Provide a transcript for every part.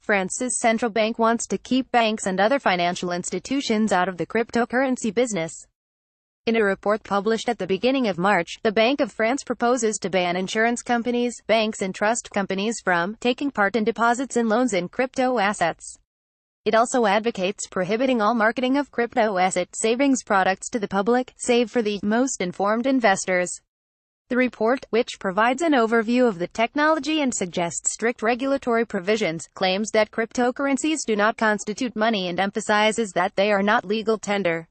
France's central bank wants to keep banks and other financial institutions out of the cryptocurrency business. In a report published at the beginning of March, the Bank of France proposes to ban insurance companies, banks and trust companies from taking part in deposits and loans in crypto assets. It also advocates prohibiting all marketing of crypto asset savings products to the public, save for the most informed investors. The report, which provides an overview of the technology and suggests strict regulatory provisions, claims that cryptocurrencies do not constitute money and emphasizes that they are not legal tender.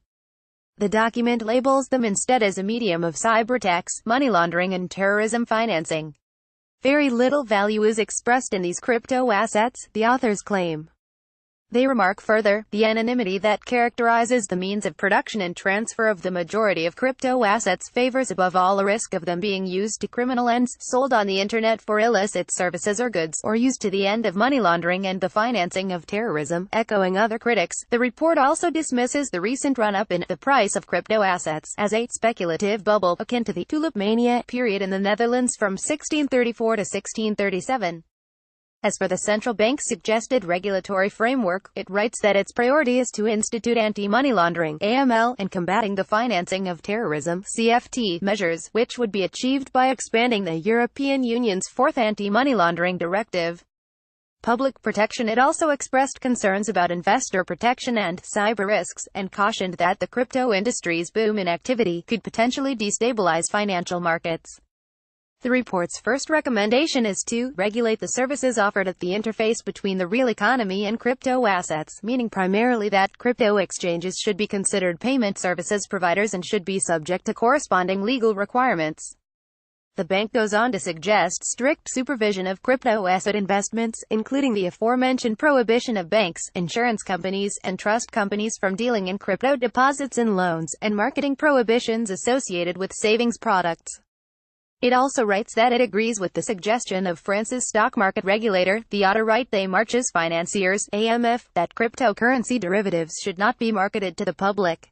The document labels them instead as a medium of cyberattacks, money laundering and terrorism financing. Very little value is expressed in these crypto assets, the authors claim. They remark further, the anonymity that characterizes the means of production and transfer of the majority of crypto assets favors above all a risk of them being used to criminal ends, sold on the internet for illicit services or goods, or used to the end of money laundering and the financing of terrorism. Echoing other critics, the report also dismisses the recent run-up in the price of crypto assets as a speculative bubble, akin to the tulip mania period in the Netherlands from 1634 to 1637. As for the central bank's suggested regulatory framework, it writes that its priority is to institute anti-money laundering (AML) and combating the financing of terrorism (CFT) measures, which would be achieved by expanding the European Union's fourth anti-money laundering directive. Public protection. It also expressed concerns about investor protection and cyber risks, and cautioned that the crypto industry's boom in activity could potentially destabilize financial markets. The report's first recommendation is to regulate the services offered at the interface between the real economy and crypto assets, meaning primarily that crypto exchanges should be considered payment services providers and should be subject to corresponding legal requirements. The bank goes on to suggest strict supervision of crypto asset investments, including the aforementioned prohibition of banks, insurance companies, and trust companies from dealing in crypto deposits and loans, and marketing prohibitions associated with savings products. It also writes that it agrees with the suggestion of France's stock market regulator, the Autorité des Marchés Financiers (AMF), that cryptocurrency derivatives should not be marketed to the public.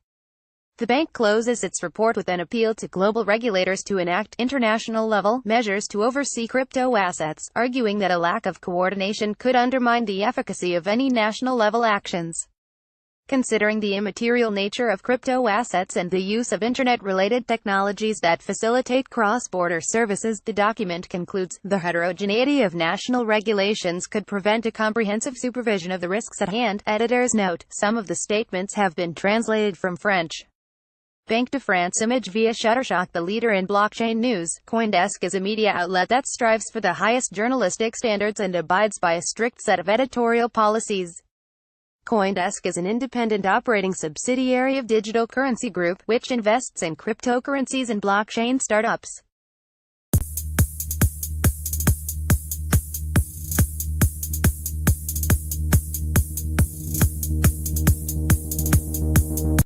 The bank closes its report with an appeal to global regulators to enact international-level measures to oversee crypto assets, arguing that a lack of coordination could undermine the efficacy of any national-level actions. Considering the immaterial nature of crypto assets and the use of internet-related technologies that facilitate cross-border services, the document concludes, the heterogeneity of national regulations could prevent a comprehensive supervision of the risks at hand. Editors note, some of the statements have been translated from French. Banque de France image via Shutterstock. The leader in blockchain news, CoinDesk is a media outlet that strives for the highest journalistic standards and abides by a strict set of editorial policies. CoinDesk is an independent operating subsidiary of Digital Currency Group, which invests in cryptocurrencies and blockchain startups.